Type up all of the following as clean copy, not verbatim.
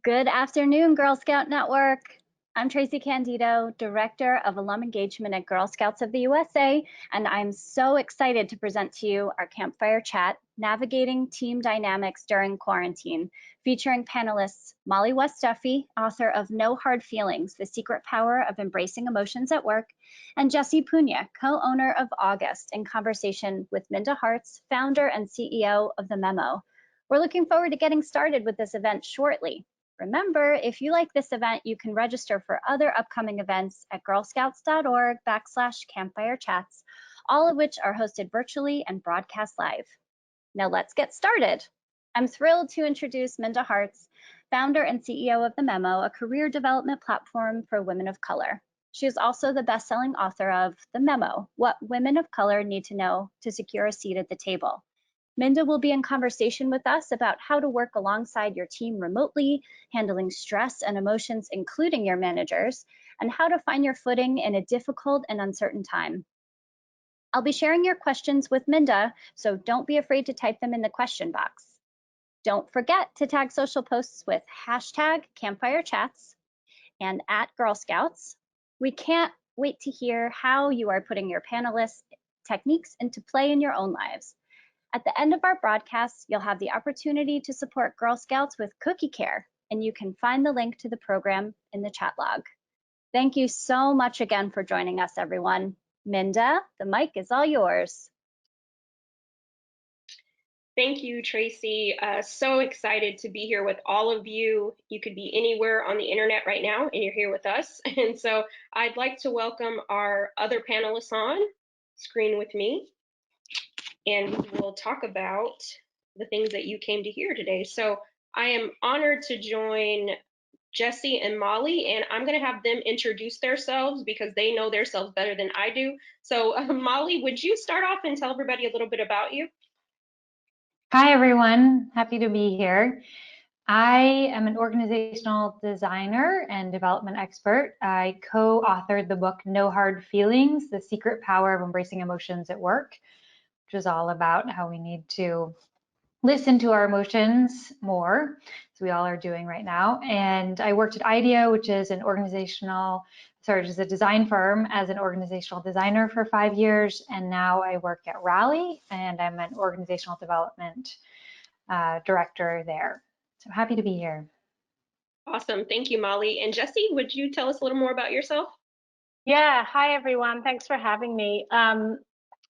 Good afternoon, Girl Scout Network. I'm Tracy Candido, Director of Alum Engagement at Girl Scouts of the USA, and I'm so excited to present to you our Campfire Chat, Navigating Team Dynamics During Quarantine, featuring panelists Mollie Duffy, author of No Hard Feelings, The Secret Power of Embracing Emotions at Work, and Jessie Punia, co-owner of August, in conversation with Minda Harts, founder and CEO of the Memo. We're looking forward to getting started with this event shortly. Remember, if you like this event, you can register for other upcoming events at girlscouts.org/campfire chats, all of which are hosted virtually and broadcast live. Now let's get started. I'm thrilled to introduce Minda Harts, founder and CEO of The Memo, a career development platform for women of color. She is also the best-selling author of The Memo, What Women of Color Need to Know to Secure a Seat at the Table. Minda will be in conversation with us about how to work alongside your team remotely, handling stress and emotions, including your managers, and how to find your footing in a difficult and uncertain time. I'll be sharing your questions with Minda, so don't be afraid to type them in the question box. Don't forget to tag social posts with #CampfireChats and @GirlScouts. We can't wait to hear how you are putting your panelists' techniques into play in your own lives. At the end of our broadcast, you'll have the opportunity to support Girl Scouts with Cookie Care, and you can find the link to the program in the chat log. Thank you so much again for joining us, everyone. Minda, the mic is all yours. Thank you, Tracy. So excited to be here with all of you. You could be anywhere on the internet right now, and you're here with us. And so I'd like to welcome our other panelists on screen with me, and we will talk about the things that you came to hear today. So I am honored to join Jessie and Mollie, and I'm going to have them introduce themselves because they know themselves better than I do. So Mollie, would you start off and tell everybody a little bit about you? Hi, everyone. Happy to be here. I am an organizational designer and development expert. I co-authored the book No Hard Feelings, The Secret Power of Embracing Emotions at Work, which is all about how we need to listen to our emotions more, as we all are doing right now. And I worked at IDEO, which is an a design firm, as an organizational designer for 5 years. And now I work at Rally, and I'm an organizational development director there. So happy to be here. Awesome. Thank you, Mollie. And Jessie, would you tell us a little more about yourself? Yeah. Hi, everyone. Thanks for having me.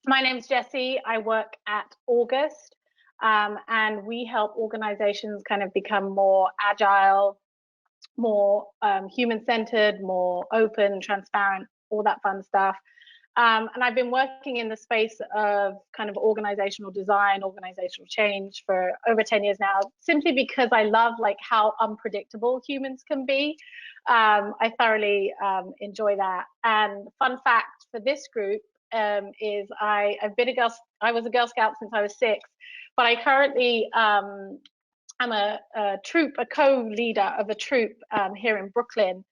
My name's Jessie. I work at August, and we help organizations kind of become more agile, more human-centered, more open, transparent, all that fun stuff. And I've been working in the space of kind of organizational design, organizational change for over 10 years now, simply because I love like how unpredictable humans can be. I thoroughly enjoy that. And fun fact for this group is I've been I was a Girl Scout since I was 6, but I currently I'm a co-leader of a troop here in Brooklyn.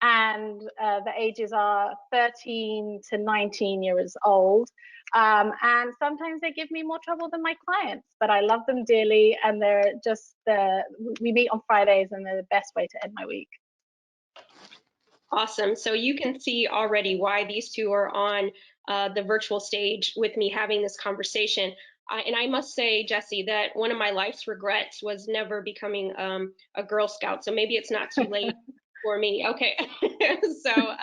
And the ages are 13 to 19 years old. And sometimes they give me more trouble than my clients, but I love them dearly. And they're just, we meet on Fridays, and they're the best way to end my week. Awesome. So you can see already why these two are on the virtual stage with me having this conversation. And I must say, Jessie, that one of my life's regrets was never becoming a Girl Scout. So maybe it's not too late for me. Okay. So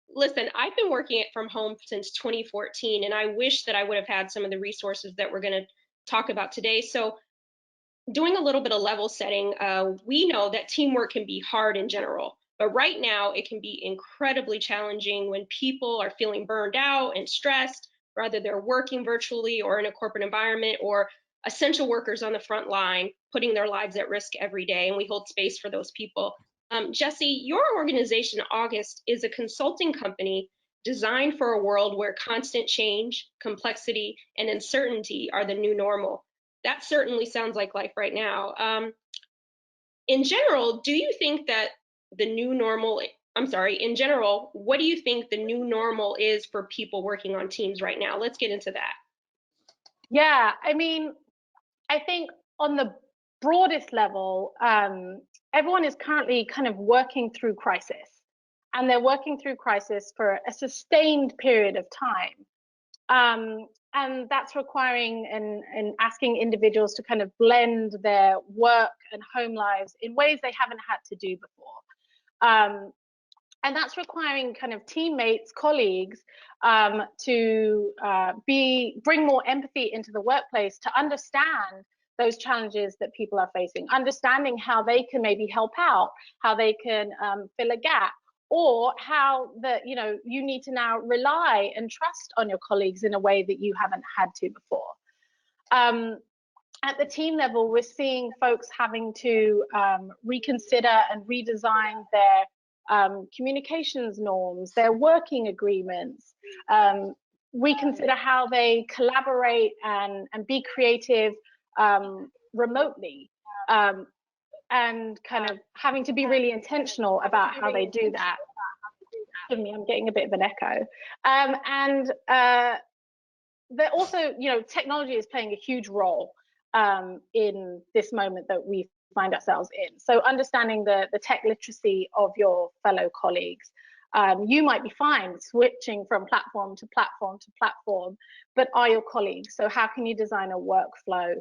listen, I've been working from home since 2014, and I wish that I would have had some of the resources that we're going to talk about today. So doing a little bit of level setting, we know that teamwork can be hard in general, but right now it can be incredibly challenging when people are feeling burned out and stressed, whether they're working virtually or in a corporate environment, or essential workers on the front line putting their lives at risk every day, and we hold space for those people. Jessie, your organization, August, is a consulting company designed for a world where constant change, complexity, and uncertainty are the new normal. That certainly sounds like life right now. In general, do you think that the new normal, in general, what do you think the new normal is for people working on teams right now? Let's get into that. Yeah, I mean, I think on the broadest level, everyone is currently kind of working through crisis, and they're working through crisis for a sustained period of time. And that's requiring and asking individuals to kind of blend their work and home lives in ways they haven't had to do before. And that's requiring kind of teammates, colleagues, to bring more empathy into the workplace, to understand those challenges that people are facing, understanding how they can maybe help out, how they can fill a gap, or how you need to now rely and trust on your colleagues in a way that you haven't had to before. At the team level, we're seeing folks having to reconsider and redesign their communications norms, their working agreements, reconsider how they collaborate and be creative remotely, and kind of having to be really intentional about how they do that. Give me, I'm getting a bit of an echo. And they're also, technology is playing a huge role in this moment that we find ourselves in. So understanding the tech literacy of your fellow colleagues. You might be fine switching from platform to platform to platform, but are your colleagues? So how can you design a workflow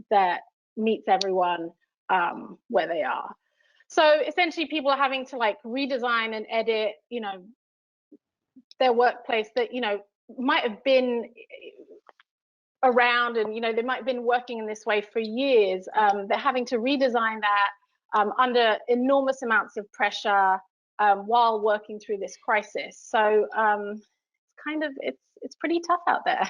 that meets everyone where they are? So essentially people are having to like redesign and edit, their workplace that, might have been around, and they might have been working in this way for years. They're having to redesign that under enormous amounts of pressure while working through this crisis. So it's pretty tough out there.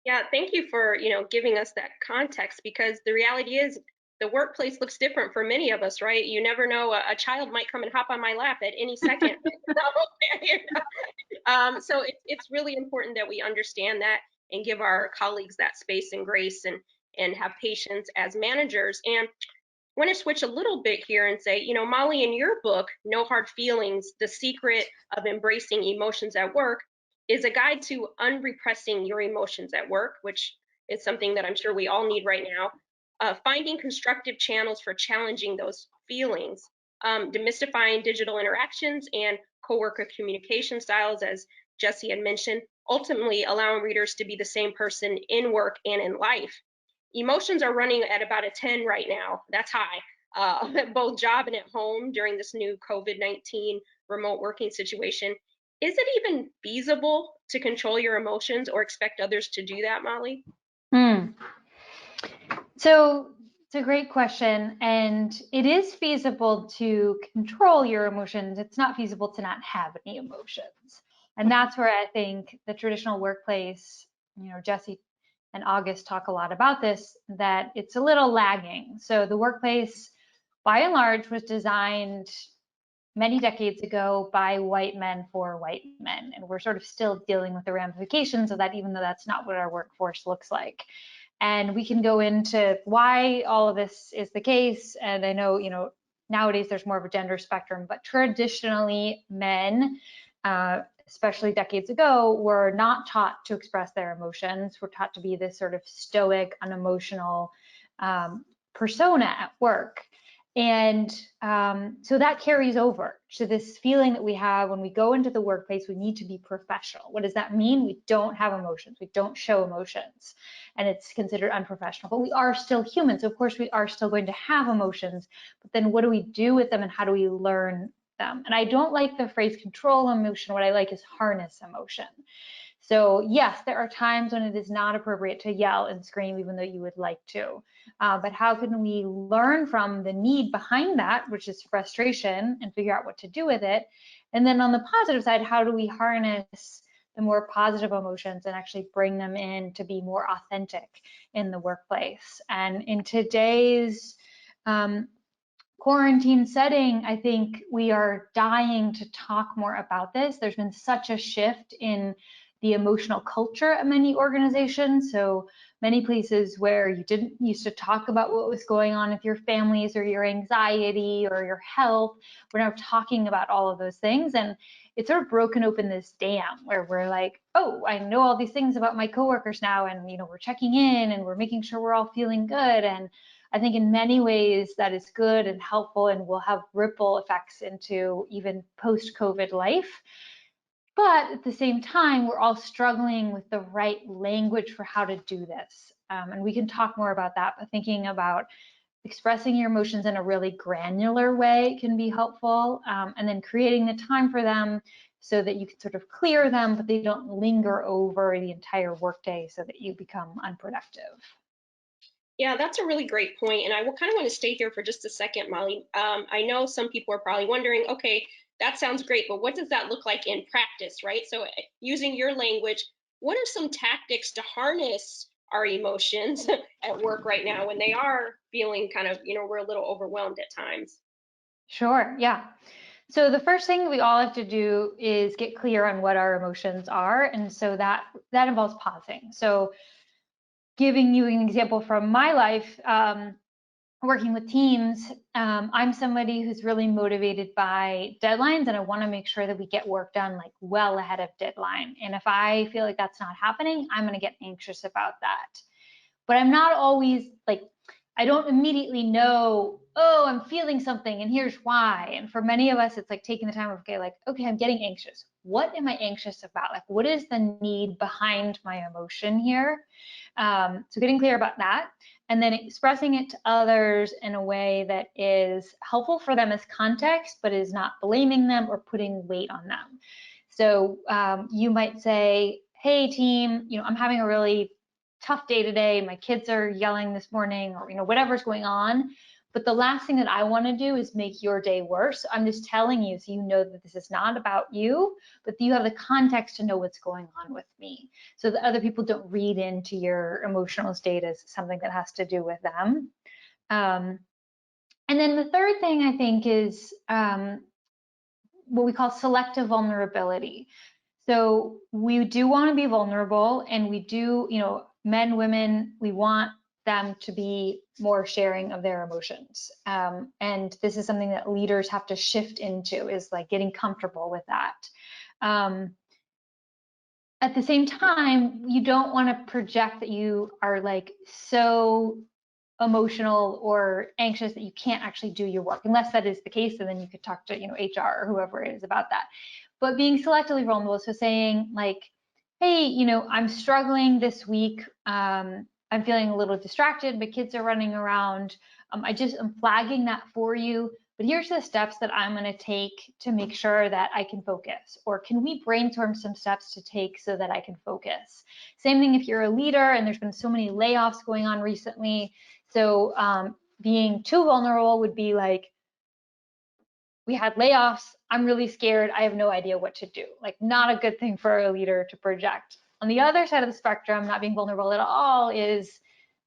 Yeah, thank you for giving us that context, because the reality is the workplace looks different for many of us, right? You never know, a child might come and hop on my lap at any second. So it's really important that we understand that and give our colleagues that space and grace and have patience as managers. And I want to switch a little bit here and say, Mollie, in your book, No Hard Feelings, The Secret of Embracing Emotions at Work, is a guide to unrepressing your emotions at work, which is something that I'm sure we all need right now. Finding constructive channels for challenging those feelings, demystifying digital interactions and coworker communication styles, as Jessie had mentioned, ultimately allowing readers to be the same person in work and in life. Emotions are running at about a 10 right now. That's high, both job and at home during this new COVID-19 remote working situation. Is it even feasible to control your emotions or expect others to do that, Mollie? So it's a great question, and it is feasible to control your emotions. It's not feasible to not have any emotions. And that's where I think the traditional workplace, Jessie and August talk a lot about this, that it's a little lagging. So the workplace, by and large, was designed many decades ago by white men for white men. And we're sort of still dealing with the ramifications of that, even though that's not what our workforce looks like. And we can go into why all of this is the case. And I know, nowadays there's more of a gender spectrum, but traditionally men, especially decades ago, were not taught to express their emotions. We're taught to be this sort of stoic, unemotional persona at work. And so that carries over to this feeling that we have when we go into the workplace. We need to be professional. What does that mean? We don't have emotions. We don't show emotions, and it's considered unprofessional. But we are still human, so of course we are still going to have emotions. But then what do we do with them, and how do we learn them? And I don't like the phrase control emotion. What I like is harness emotion. So yes, there are times when it is not appropriate to yell and scream, even though you would like to. But how can we learn from the need behind that, which is frustration, and figure out what to do with it? And then on the positive side, how do we harness the more positive emotions and actually bring them in to be more authentic in the workplace? And in today's quarantine setting, I think we are dying to talk more about this. There's been such a shift in the emotional culture at many organizations. So many places where you didn't used to talk about what was going on with your families or your anxiety or your health, we're now talking about all of those things. And it's sort of broken open this dam where we're like, oh, I know all these things about my coworkers now, and we're checking in and we're making sure we're all feeling good. And I think in many ways that is good and helpful and will have ripple effects into even post-COVID life. But at the same time, we're all struggling with the right language for how to do this. And we can talk more about that, but thinking about expressing your emotions in a really granular way can be helpful, and then creating the time for them so that you can sort of clear them, but they don't linger over the entire workday so that you become unproductive. Yeah, that's a really great point. And I will kind of want to stay here for just a second, Molly. I know some people are probably wondering, okay, that sounds great, but what does that look like in practice, right? So using your language, what are some tactics to harness our emotions at work right now when they are feeling kind of, we're a little overwhelmed at times? Sure, yeah. So the first thing we all have to do is get clear on what our emotions are. And so that involves pausing. So giving you an example from my life, working with teams, I'm somebody who's really motivated by deadlines, and I want to make sure that we get work done like well ahead of deadline. And if I feel like that's not happening, I'm going to get anxious about that. But I'm not always like, I don't immediately know, oh, I'm feeling something and here's why. And for many of us, it's like taking the time of, okay, I'm getting anxious. What am I anxious about? Like, what is the need behind my emotion here? So getting clear about that, and then expressing it to others in a way that is helpful for them as context, but is not blaming them or putting weight on them. So you might say, hey team, I'm having a really tough day today. My kids are yelling this morning, or whatever's going on. But the last thing that I want to do is make your day worse. I'm just telling you so you know that this is not about you, but you have the context to know what's going on with me, so that other people don't read into your emotional state as something that has to do with them. And then the third thing I think is what we call selective vulnerability. So we do want to be vulnerable, and we do, men, women, we want them to be more sharing of their emotions. And this is something that leaders have to shift into, is like getting comfortable with that. At the same time, you don't want to project that you are like so emotional or anxious that you can't actually do your work, unless that is the case, and then you could talk to HR or whoever it is about that. But being selectively vulnerable, so saying like, hey, I'm struggling this week, I'm feeling a little distracted, my kids are running around, I'm flagging that for you, but here's the steps that I'm going to take to make sure that I can focus. Or can we brainstorm some steps to take so that I can focus? Same thing if you're a leader and there's been so many layoffs going on recently. So being too vulnerable would be like, we had layoffs, I'm really scared, I have no idea what to do. Like, not a good thing for a leader to project. On the other side of the spectrum, not being vulnerable at all is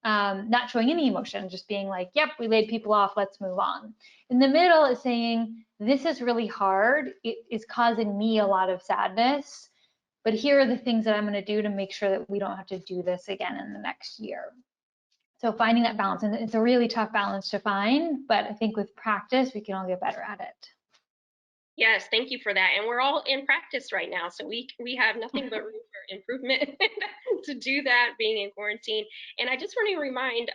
not showing any emotion, just being like, yep, we laid people off, let's move on. In the middle is saying, this is really hard, it is causing me a lot of sadness, but here are the things that I'm going to do to make sure that we don't have to do this again in the next year. So finding that balance, and it's a really tough balance to find, but I think with practice, we can all get better at it. Yes, thank you for that. And we're all in practice right now, so we have nothing but room for improvement to do that, being in quarantine. And I just want to remind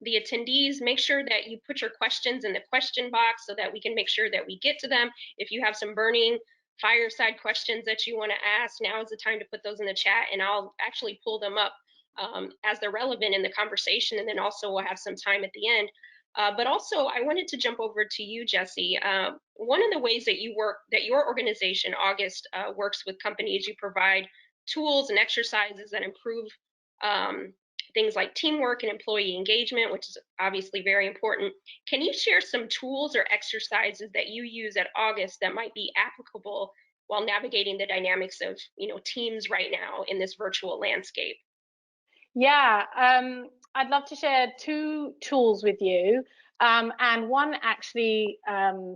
the attendees, make sure that you put your questions in the question box so that we can make sure that we get to them. If you have some burning fireside questions that you want to ask, now is the time to put those in the chat, and I'll actually pull them up as they're relevant in the conversation, and then also we'll have some time at the end. But also, I wanted to jump over to you, Jessie. One of the ways that you work, that your organization, August, works with companies, you provide tools and exercises that improve things like teamwork and employee engagement, which is obviously very important. Can you share some tools or exercises that you use at August that might be applicable while navigating the dynamics of teams right now in this virtual landscape? Yeah, I'd love to share two tools with you. And one actually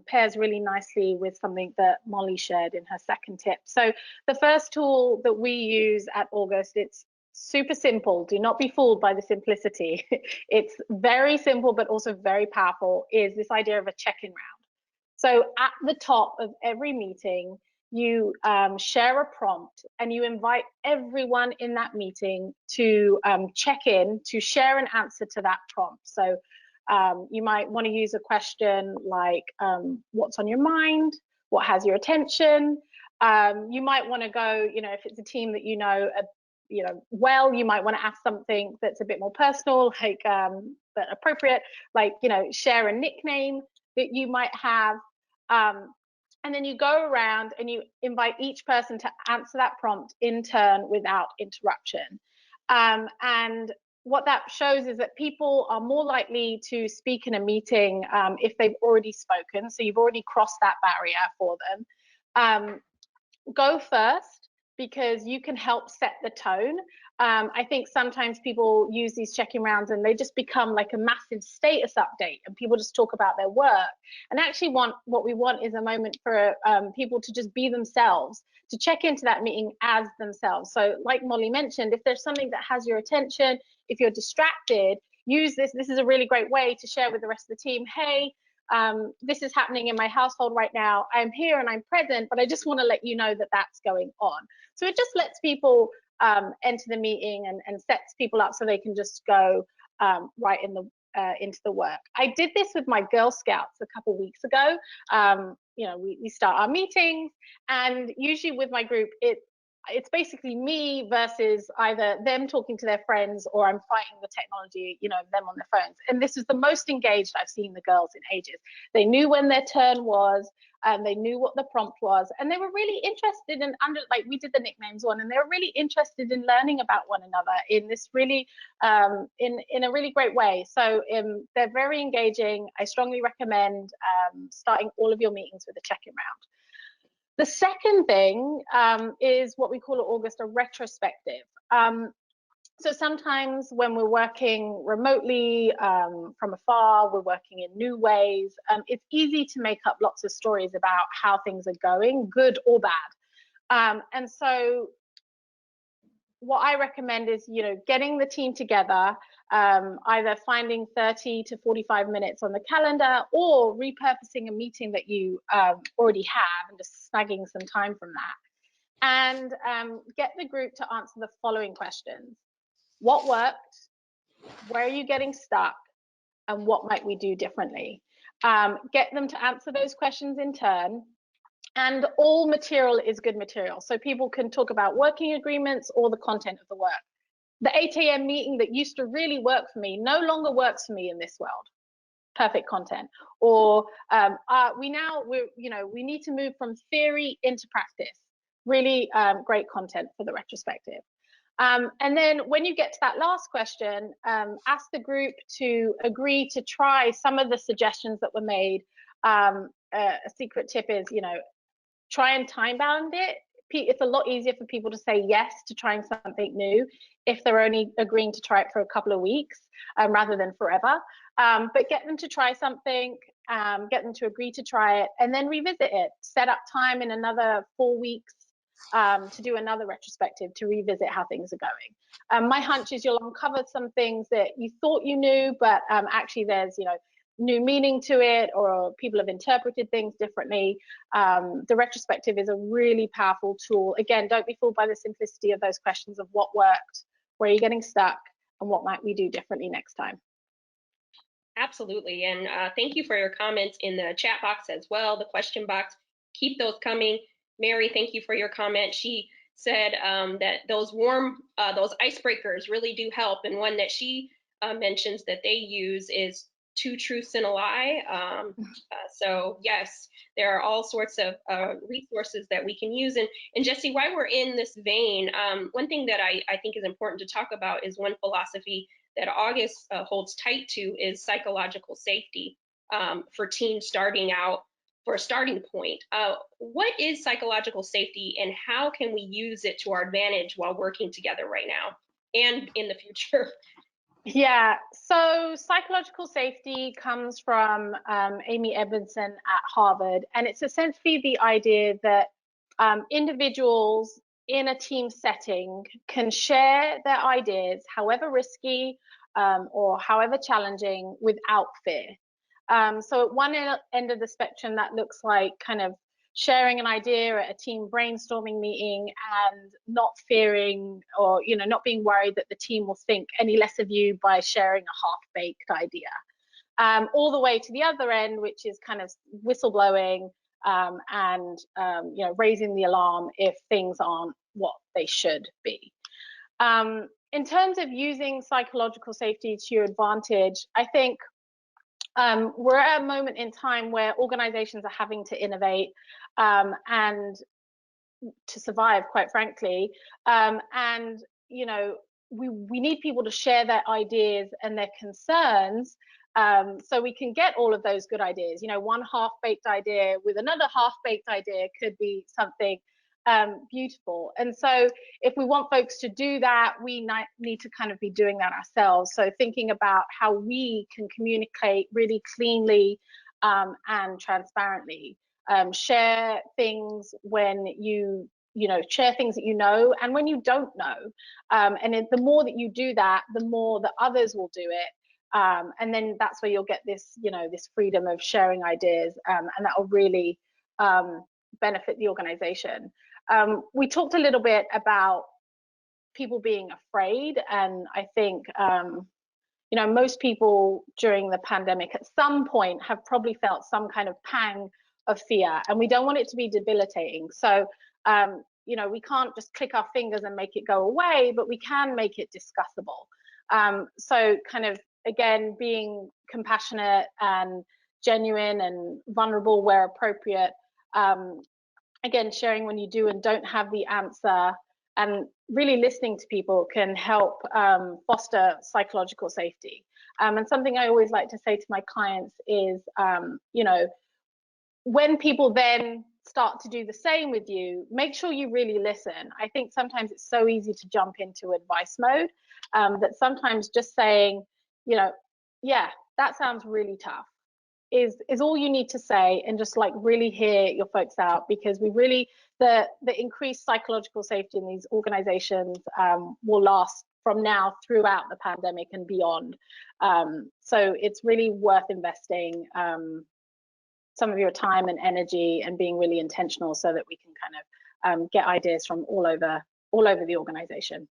pairs really nicely with something that Mollie shared in her second tip. So the first tool that we use at August, it's super simple. Do not be fooled by the simplicity. It's very simple, but also very powerful, is this idea of a check-in round. So at the top of every meeting, you share a prompt and you invite everyone in that meeting to check in, to share an answer to that prompt. So You might want to use a question like, what's on your mind? What has your attention? You might want to go, if it's a team that well, you might want to ask something that's a bit more personal, like but appropriate, like share a nickname that you might have. And then you go around and you invite each person to answer that prompt in turn without interruption. And what that shows is that people are more likely to speak in a meeting if they've already spoken. So you've already crossed that barrier for them. Go first, because you can help set the tone. I think sometimes people use these check-in rounds and they just become like a massive status update, and people just talk about their work. And actually what we want is a moment for people to just be themselves, to check into that meeting as themselves. So like Molly mentioned, if there's something that has your attention, if you're distracted, use this. This is a really great way to share with the rest of the team, hey, this is happening in my household right now. I'm here and I'm present, but I just want to let you know that that's going on. So it just lets people enter the meeting and sets people up so they can just go right into the work. I did this with my Girl Scouts a couple weeks ago. We start our meetings, and usually with my group, it's basically me versus either them talking to their friends or I'm fighting the technology, them on their phones. And this is the most engaged I've seen the girls in ages. They knew when their turn was, and they knew what the prompt was, and they were really interested in we did the nicknames one, and they were really interested in learning about one another in this really in a really great way. So they're very engaging. I strongly recommend starting all of your meetings with a check-in round. The second thing is what we call at August a retrospective. So sometimes when we're working remotely from afar, we're working in new ways, it's easy to make up lots of stories about how things are going, good or bad. And so what I recommend is, getting the team together, either finding 30 to 45 minutes on the calendar or repurposing a meeting that you already have and just snagging some time from that. And get the group to answer the following questions. What worked? Where are you getting stuck? And what might we do differently? Get them to answer those questions in turn. And all material is good material. So people can talk about working agreements or the content of the work. The 8 a.m. meeting that used to really work for me no longer works for me in this world. Perfect content. Or we need to move from theory into practice. Really great content for the retrospective. And then when you get to that last question, ask the group to agree to try some of the suggestions that were made. A secret tip is, try and time bound it. It's a lot easier for people to say yes to trying something new if they're only agreeing to try it for a couple of weeks rather than forever. But get them to try something, get them to agree to try it, and then revisit it. Set up time in another 4 weeks to do another retrospective to revisit how things are going. My hunch is you'll uncover some things that you thought you knew, but actually there's new meaning to it, or people have interpreted things differently. The retrospective is a really powerful tool. Again, don't be fooled by the simplicity of those questions of what worked, where are you getting stuck, and what might we do differently next time. Absolutely, and thank you for your comments in the chat box as well, the question box. Keep those coming. Mary, thank you for your comment. She said that those icebreakers really do help, and one that she mentions that they use is 2 truths and a lie. So yes, there are all sorts of resources that we can use. And Jessie, while we're in this vein, one thing that I think is important to talk about is one philosophy that August holds tight to is psychological safety for teams starting out. For a starting point, what is psychological safety, and how can we use it to our advantage while working together right now and in the future? Yeah, so psychological safety comes from Amy Edmondson at Harvard, and it's essentially the idea that individuals in a team setting can share their ideas, however risky or however challenging, without fear. So at one end of the spectrum, that looks like kind of sharing an idea at a team brainstorming meeting and not fearing or not being worried that the team will think any less of you by sharing a half-baked idea. all the way to the other end, which is kind of whistleblowing and you know, raising the alarm if things aren't what they should be. In terms of using psychological safety to your advantage, I think we're at a moment in time where organizations are having to innovate and to survive, quite frankly. And, you know, we need people to share their ideas and their concerns so we can get all of those good ideas. You know, one half-baked idea with another half-baked idea could be something beautiful. And so if we want folks to do that, we need to kind of be doing that ourselves. So thinking about how we can communicate really cleanly and transparently. Share things when you know, share things that you know and when you don't know. And the more that you do that, the more that others will do it. And then that's where you'll get this, you know, this freedom of sharing ideas, and that will really benefit the organization. We talked a little bit about people being afraid, and I think you know, most people during the pandemic at some point have probably felt some kind of pang of fear, and we don't want it to be debilitating. So you know, we can't just click our fingers and make it go away, but we can make it discussable. So kind of, again, being compassionate and genuine and vulnerable where appropriate. Again, sharing when you do and don't have the answer, and really listening to people can help foster psychological safety. And something I always like to say to my clients is, you know, when people then start to do the same with you, make sure you really listen. I think sometimes it's so easy to jump into advice mode that sometimes just saying, you know, yeah, that sounds really tough, is all you need to say, and just like really hear your folks out, because we really, the increased psychological safety in these organizations will last from now throughout the pandemic and beyond. So it's really worth investing some of your time and energy and being really intentional so that we can kind of get ideas from all over the organization.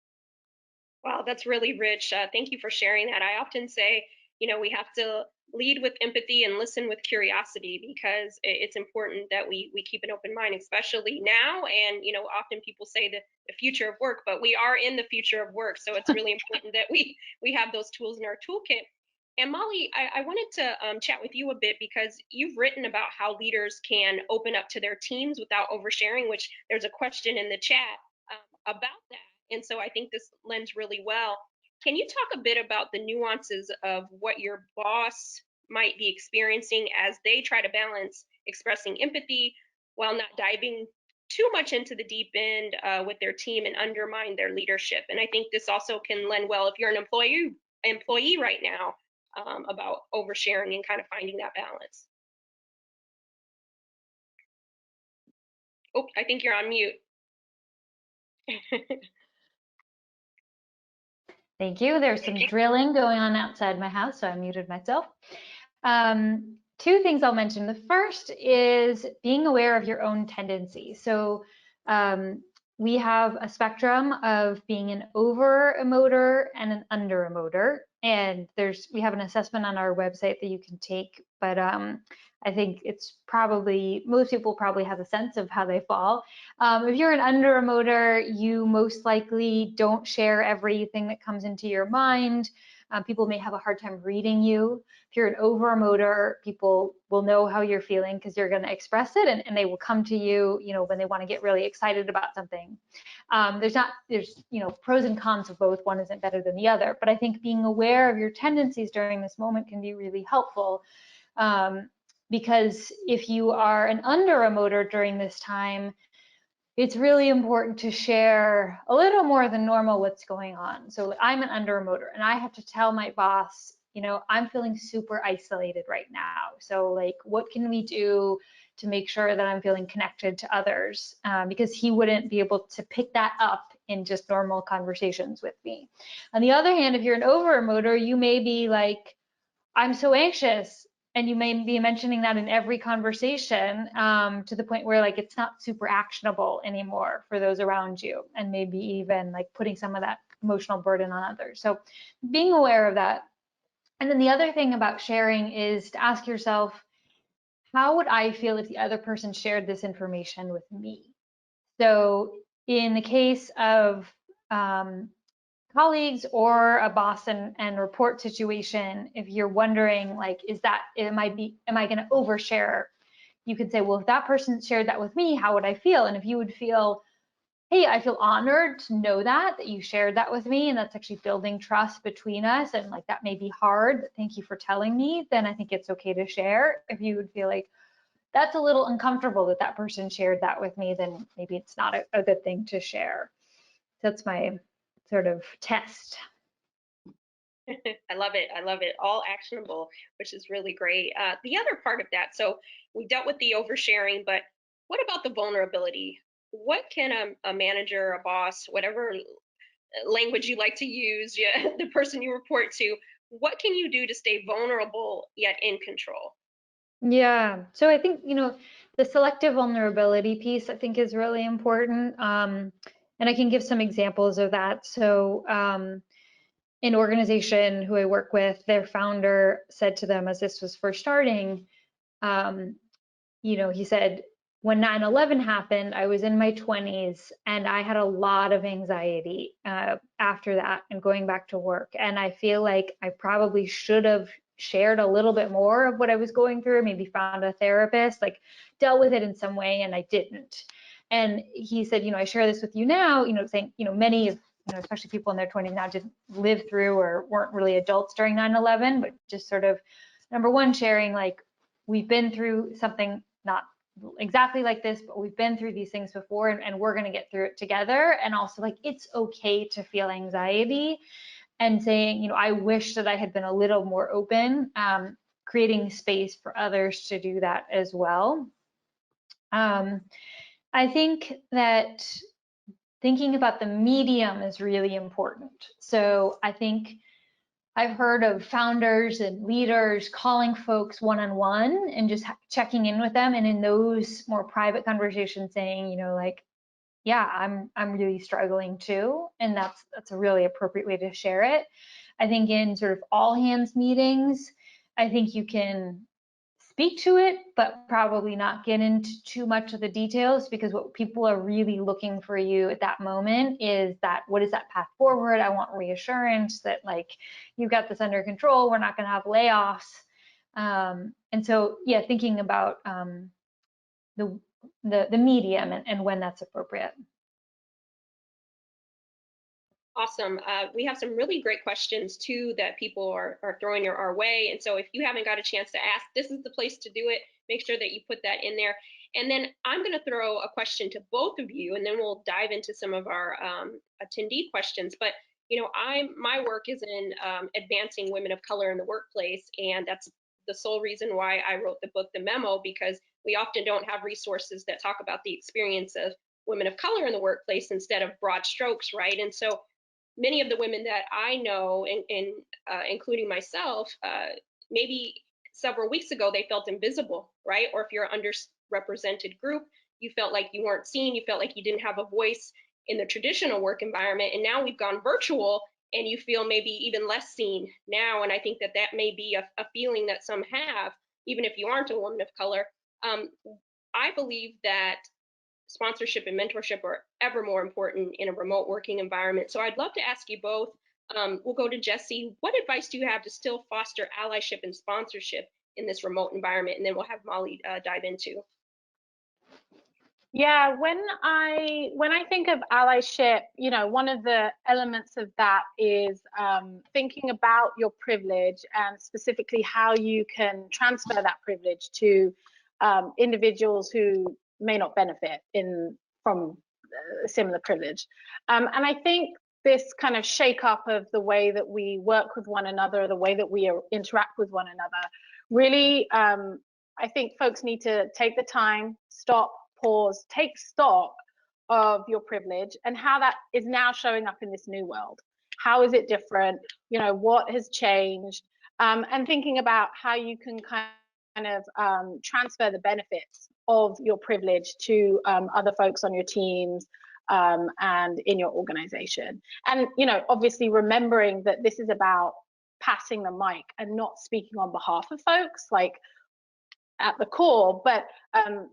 Wow, that's really rich. Thank you for sharing that. I often say, you know, we have to lead with empathy and listen with curiosity, because it's important that we keep an open mind, especially now. And, you know, often people say the future of work, but we are in the future of work. So it's really important that we have those tools in our toolkit. And Mollie, I wanted to chat with you a bit, because you've written about how leaders can open up to their teams without oversharing, which there's a question in the chat about that. And so I think this lends really well. Can you talk a bit about the nuances of what your boss might be experiencing as they try to balance expressing empathy while not diving too much into the deep end with their team and undermine their leadership? And I think this also can lend well if you're an employee right now, about oversharing and kind of finding that balance. Oh, I think you're on mute. Thank you. There's some drilling going on outside my house, so I muted myself. Two things I'll mention. The first is being aware of your own tendencies. So we have a spectrum of being an over emoter and an under emoter, and we have an assessment on our website that you can take, but I think it's probably, most people probably have a sense of how they fall. If you're an under emoter, you most likely don't share everything that comes into your mind. People may have a hard time reading you. If you're an over emoter, people will know how you're feeling because you're going to express it, and they will come to you, you know, when they want to get really excited about something. There's you know, pros and cons of both. One isn't better than the other, but I think being aware of your tendencies during this moment can be really helpful. Because if you are an under emoter during this time, it's really important to share a little more than normal what's going on. So I'm an under emoter, and I have to tell my boss, you know, I'm feeling super isolated right now. So like, what can we do to make sure that I'm feeling connected to others? Because he wouldn't be able to pick that up in just normal conversations with me. On the other hand, if you're an over emoter, you may be like, I'm so anxious. And you may be mentioning that in every conversation to the point where like it's not super actionable anymore for those around you, and maybe even like putting some of that emotional burden on others. So being aware of that. And then the other thing about sharing is to ask yourself, how would I feel if the other person shared this information with me? So in the case of colleagues or a boss and report situation, if you're wondering, like, am I going to overshare? You could say, well, if that person shared that with me, how would I feel? And if you would feel, hey, I feel honored to know that you shared that with me, and that's actually building trust between us, and like that may be hard, but thank you for telling me, then I think it's okay to share. If you would feel like that's a little uncomfortable that that person shared that with me, then maybe it's not a good thing to share. That's my sort of test. I love it. I love it. All actionable, which is really great. The other part of that, so we dealt with the oversharing, but what about the vulnerability? What can a manager, a boss, whatever language you like to use, yeah, the person you report to, what can you do to stay vulnerable yet in control? Yeah, so I think, the selective vulnerability piece I think is really important. And I can give some examples of that. So an organization who I work with, their founder said to them as this was first starting, he said, when 9/11 happened, I was in my 20s and I had a lot of anxiety after that and going back to work. And I feel like I probably should have shared a little bit more of what I was going through, maybe found a therapist, like dealt with it in some way, and I didn't. And he said, I share this with you now, saying, many of, especially people in their 20s now didn't live through or weren't really adults during 9/11, but just sort of, number one, sharing like, we've been through something not exactly like this, but we've been through these things before, and we're going to get through it together. And also, like, it's okay to feel anxiety, and saying, I wish that I had been a little more open, creating space for others to do that as well. I think that thinking about the medium is really important. So I think I've heard of founders and leaders calling folks one-on-one and just checking in with them, and in those more private conversations saying, like, yeah, I'm really struggling too, and that's a really appropriate way to share it. I think in sort of all hands meetings, I think you can speak to it, but probably not get into too much of the details, because what people are really looking for you at that moment is that, what is that path forward? I want reassurance that, like, you've got this under control, we're not going to have layoffs. And so, yeah, thinking about the medium and when that's appropriate. Awesome. We have some really great questions too that people are throwing our way. And so if you haven't got a chance to ask, this is the place to do it. Make sure that you put that in there. And then I'm going to throw a question to both of you, and then we'll dive into some of our attendee questions. But my work is in advancing women of color in the workplace, and that's the sole reason why I wrote the book, The Memo, because we often don't have resources that talk about the experience of women of color in the workplace instead of broad strokes, right? And so many of the women that I know, including myself, maybe several weeks ago, they felt invisible, right? Or if you're an underrepresented group, you felt like you weren't seen, you felt like you didn't have a voice in the traditional work environment. And now we've gone virtual, and you feel maybe even less seen now. And I think that may be a feeling that some have, even if you aren't a woman of color. I believe that sponsorship and mentorship are ever more important in a remote working environment. So I'd love to ask you both. We'll go to Jessie. What advice do you have to still foster allyship and sponsorship in this remote environment? And then we'll have Mollie dive into. Yeah, when I think of allyship, one of the elements of that is thinking about your privilege, and specifically how you can transfer that privilege to individuals who may not benefit from similar privilege. And I think this kind of shake up of the way that we work with one another, the way that we interact with one another, really, I think folks need to take the time, stop, pause, take stock of your privilege and how that is now showing up in this new world. How is it different? What has changed? And thinking about how you can kind of transfer the benefits of your privilege to other folks on your teams and in your organization. And obviously remembering that this is about passing the mic and not speaking on behalf of folks, like at the core, but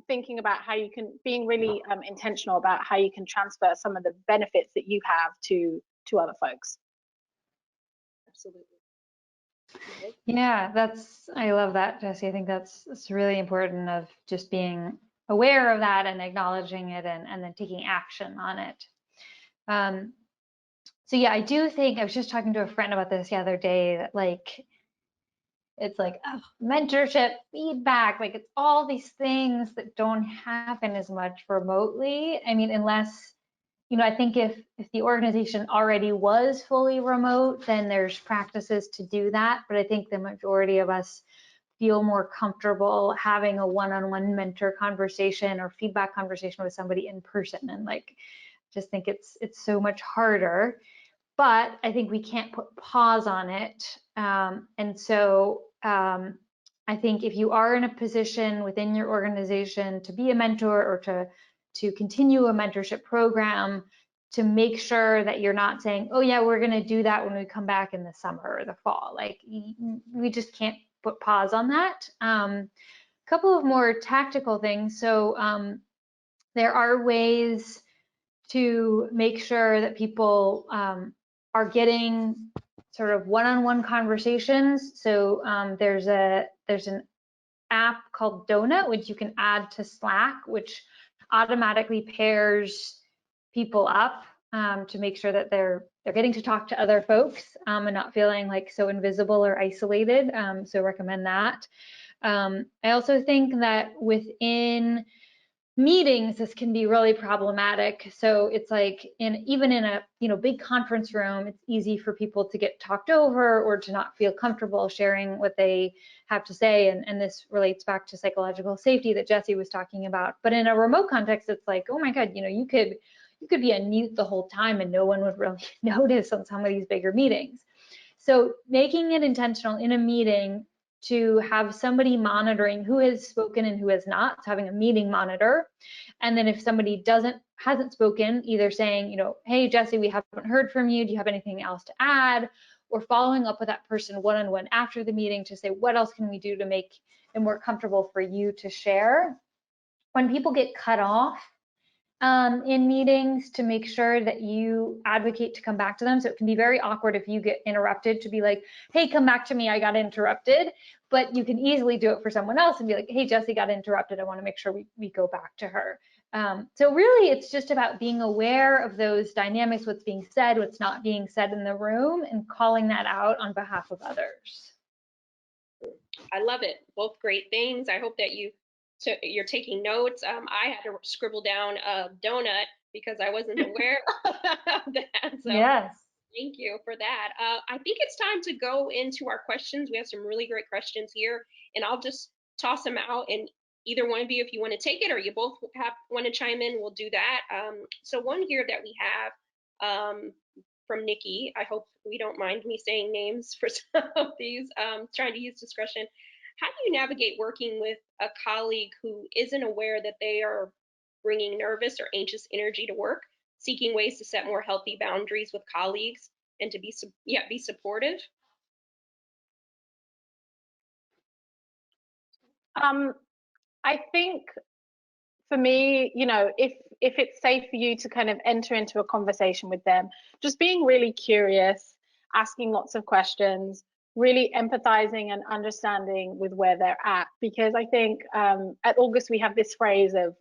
thinking about how you can, being really intentional about how you can transfer some of the benefits that you have to other folks. Absolutely. Yeah, I love that, Jessie. I think it's really important, of just being aware of that and acknowledging it, and then taking action on it. So yeah, I do think, I was just talking to a friend about this the other day, that like, it's like, oh, mentorship, feedback, like it's all these things that don't happen as much remotely. I mean, unless, you know, I think if the organization already was fully remote, then there's practices to do that. But I think the majority of us feel more comfortable having a one-on-one mentor conversation or feedback conversation with somebody in person. And like, just think it's so much harder. But I think we can't put pause on it. And so I think if you are in a position within your organization to be a mentor, or to continue a mentorship program, to make sure that you're not saying, oh yeah, we're going to do that when we come back in the summer or the fall. Like, we just can't put pause on that. A couple of more tactical things. So there are ways to make sure that people are getting sort of one-on-one conversations. So there's an app called Donut, which you can add to Slack, which automatically pairs people up to make sure that they're getting to talk to other folks and not feeling like so invisible or isolated. So recommend that. I also think that within meetings, this can be really problematic. So it's like, even in a big conference room, it's easy for people to get talked over or to not feel comfortable sharing what they have to say. And this relates back to psychological safety that Jessie was talking about. But in a remote context, it's like, oh my God, you could be on mute the whole time and no one would really notice on some of these bigger meetings. So making it intentional in a meeting to have somebody monitoring who has spoken and who has not, so having a meeting monitor. And then if somebody hasn't spoken, either saying, hey, Jessie, we haven't heard from you. Do you have anything else to add? Or following up with that person one-on-one after the meeting to say, what else can we do to make it more comfortable for you to share? When people get cut off in meetings, to make sure that you advocate to come back to them. So it can be very awkward if you get interrupted to be like, hey, come back to me, I got interrupted. But you can easily do it for someone else and be like, hey, Jessie got interrupted, I want to make sure we go back to her. So really, it's just about being aware of those dynamics, what's being said, what's not being said in the room, and calling that out on behalf of others. I love it. Both great things. I hope that you're taking notes. I had to scribble down a donut because I wasn't aware of that. So yes. Thank you for that. I think it's time to go into our questions. We have some really great questions here, and I'll just toss them out. And either one of you, if you want to take it or you both want to chime in, we'll do that. So one here that we have from Nikki. I hope we don't mind me saying names for some of these. Trying to use discretion. How do you navigate working with a colleague who isn't aware that they are bringing nervous or anxious energy to work, seeking ways to set more healthy boundaries with colleagues and to be supportive? I think for me, if it's safe for you to kind of enter into a conversation with them, just being really curious, asking lots of questions, really empathizing and understanding with where they're at. Because I think at August, we have this phrase of,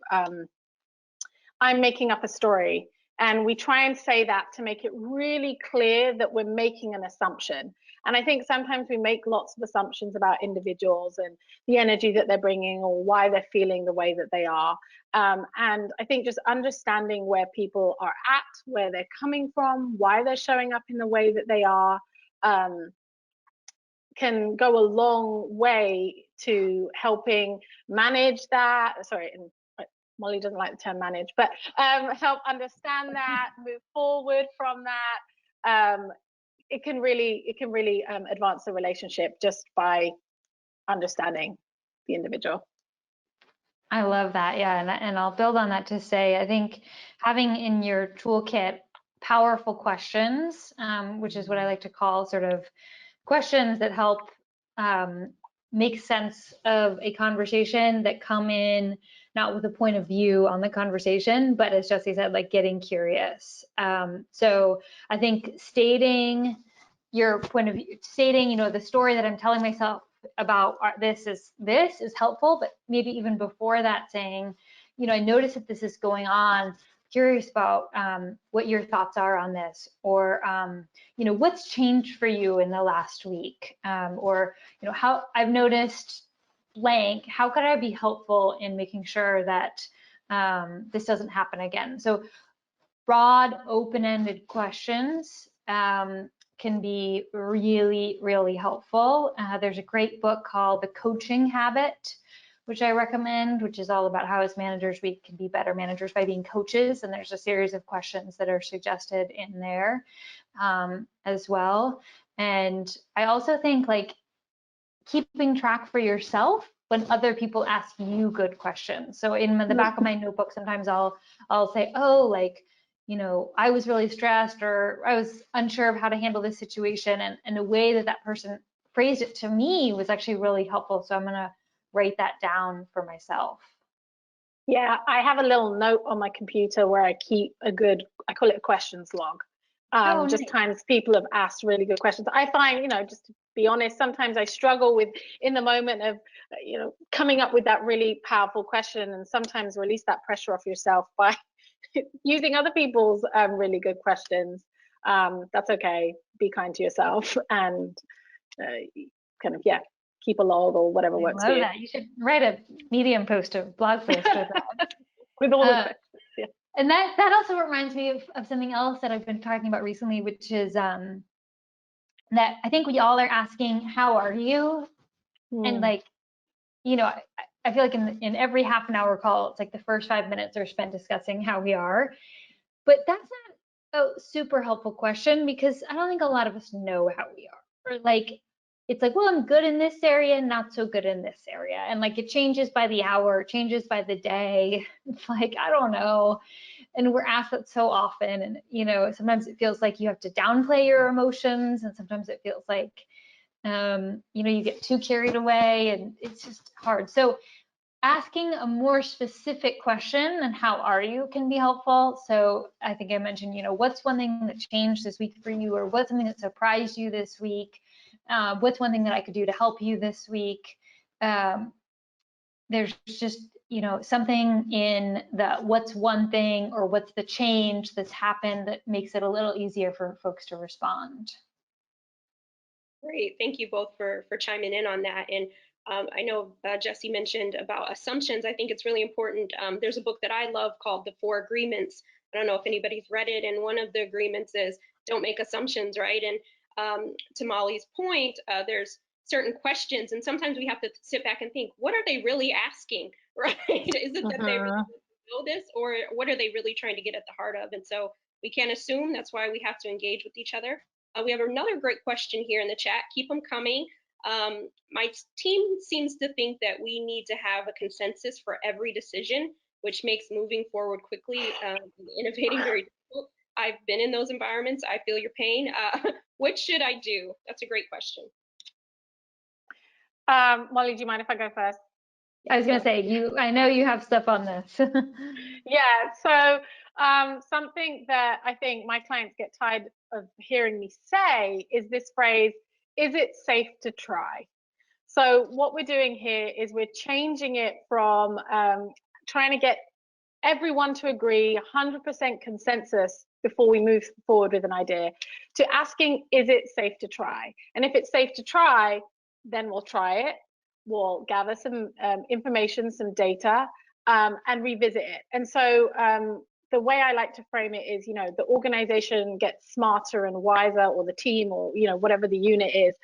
I'm making up a story. And we try and say that to make it really clear that we're making an assumption. And I think sometimes we make lots of assumptions about individuals and the energy that they're bringing or why they're feeling the way that they are. And I think just understanding where people are at, where they're coming from, why they're showing up in the way that they are, can go a long way to helping manage that. Sorry, Mollie doesn't like the term manage, but help understand that, move forward from that. It can really advance the relationship just by understanding the individual. I love that. Yeah, and I'll build on that to say, I think having in your toolkit powerful questions, which is what I like to call sort of questions that help make sense of a conversation, that come in not with a point of view on the conversation, but as Jessie said, like getting curious. So I think stating your point of view, stating, the story that I'm telling myself about this is helpful, but maybe even before that saying, I notice that this is going on, curious about what your thoughts are on this, or what's changed for you in the last week, or how I've noticed blank, how could I be helpful in making sure that this doesn't happen again? So broad, open-ended questions can be really, really helpful. There's a great book called The Coaching Habit, which I recommend, which is all about how as managers we can be better managers by being coaches. And there's a series of questions that are suggested in there as well. And I also think like keeping track for yourself when other people ask you good questions. So in the back of my notebook, sometimes I'll say, oh, like, I was really stressed, or I was unsure of how to handle this situation. And the way that person phrased it to me was actually really helpful. So I'm going to write that down for myself. Yeah, I have a little note on my computer where I keep I call it a questions log. Just times people have asked really good questions. I find, just to be honest, sometimes I struggle with in the moment of, coming up with that really powerful question, and sometimes release that pressure off yourself by using other people's really good questions. That's okay. Be kind to yourself and keep a log or whatever works for you. That. You should write a Medium post, a blog post with that. With all the questions, yeah. And that also reminds me of something else that I've been talking about recently, which is that I think we all are asking, how are you? And like, I feel like in every half an hour call, it's like the first 5 minutes are spent discussing how we are. But that's not a super helpful question, because I don't think a lot of us know how we are. Or like, it's like, well, I'm good in this area, not so good in this area. And like, it changes by the hour, changes by the day. It's like, I don't know. And we're asked that so often. And, sometimes it feels like you have to downplay your emotions. And sometimes it feels like, you get too carried away, and it's just hard. So asking a more specific question and how are you can be helpful. So I think I mentioned, what's one thing that changed this week for you, or what's something that surprised you this week? What's one thing that I could do to help you this week? There's just, something in the what's one thing or what's the change that's happened that makes it a little easier for folks to respond. Great, thank you both for chiming in on that. And I know Jessie mentioned about assumptions. I think it's really important. There's a book that I love called The 4 Agreements. I don't know if anybody's read it. And one of the agreements is don't make assumptions, right? And to Mollie's point, there's certain questions, and sometimes we have to sit back and think, what are they really asking, right? Is it that they really know this, or what are they really trying to get at the heart of? And so we can't assume. That's why we have to engage with each other. We have another great question here in the chat. Keep them coming. My team seems to think that we need to have a consensus for every decision, which makes moving forward quickly and innovating very difficult. I've been in those environments. I feel your pain. What should I do? That's a great question. Mollie, do you mind if I go first? I was going to say, I know you have stuff on this. Yeah, so something that I think my clients get tired of hearing me say is this phrase, is it safe to try? So what we're doing here is we're changing it from trying to get everyone to agree, 100% consensus before we move forward with an idea, to asking, is it safe to try? And if it's safe to try, then we'll try it. We'll gather some information, some data, and revisit it. And so the way I like to frame it is, the organization gets smarter and wiser, or the team, or, whatever the unit is,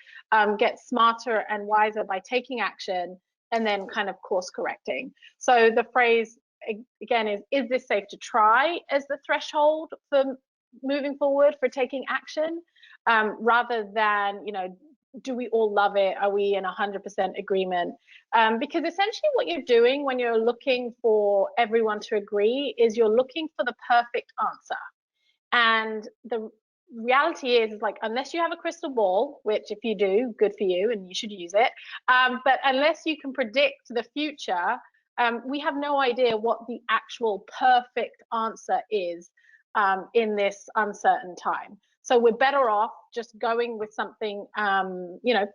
gets smarter and wiser by taking action and then kind of course correcting. So the phrase, again, is this safe to try as the threshold for moving forward, for taking action, rather than, do we all love it? Are we in 100% agreement? Because essentially what you're doing when you're looking for everyone to agree is you're looking for the perfect answer. And reality is like, unless you have a crystal ball, which if you do, good for you and you should use it, but unless you can predict the future, we have no idea what the actual perfect answer is in this uncertain time. So we're better off just going with something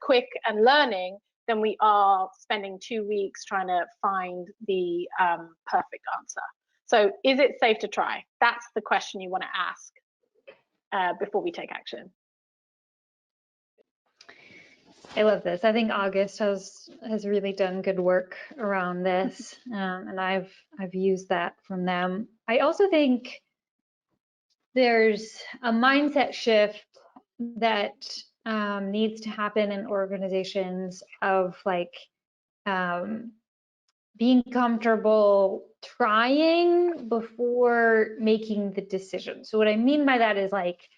quick and learning than we are spending 2 weeks trying to find the perfect answer. So is it safe to try? That's the question you want to ask before we take action. I love this. I think August has really done good work around this, and I've used that from them. I also think there's a mindset shift that needs to happen in organizations of like being comfortable trying before making the decision. So what I mean by that is like,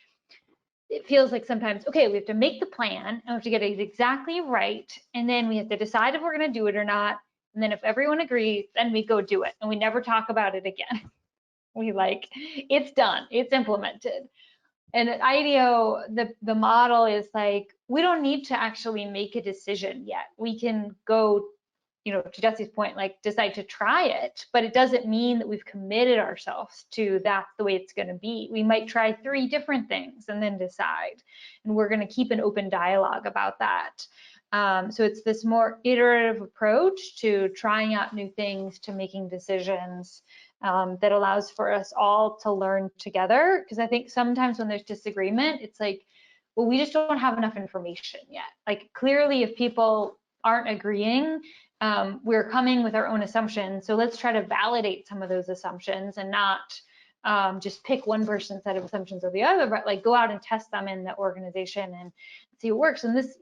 it feels like sometimes, okay, we have to make the plan and we have to get it exactly right. And then we have to decide if we're going to do it or not. And then if everyone agrees, then we go do it. And we never talk about it again. We like, it's done, it's implemented. And at IDEO, the model is like, we don't need to actually make a decision yet. We can go, to Jessie's point, like decide to try it, but it doesn't mean that we've committed ourselves to that's the way it's going to be. We might try 3 different things and then decide, and we're going to keep an open dialogue about that. So it's this more iterative approach to trying out new things, to making decisions that allows for us all to learn together. Because I think sometimes when there's disagreement, it's like, well, we just don't have enough information yet. Like clearly, if people aren't agreeing, we're coming with our own assumptions. So let's try to validate some of those assumptions and not just pick one person's set of assumptions or the other, but like go out and test them in the organization and see what works. And this,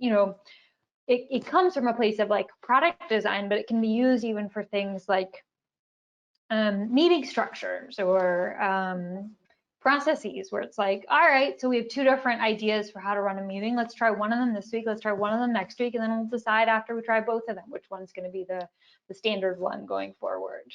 it comes from a place of like product design, but it can be used even for things like meeting structures or processes, where it's like, all right, so we have 2 different ideas for how to run a meeting. Let's try one of them this week. Let's try one of them next week. And then we'll decide after we try both of them, which one's going to be the standard one going forward.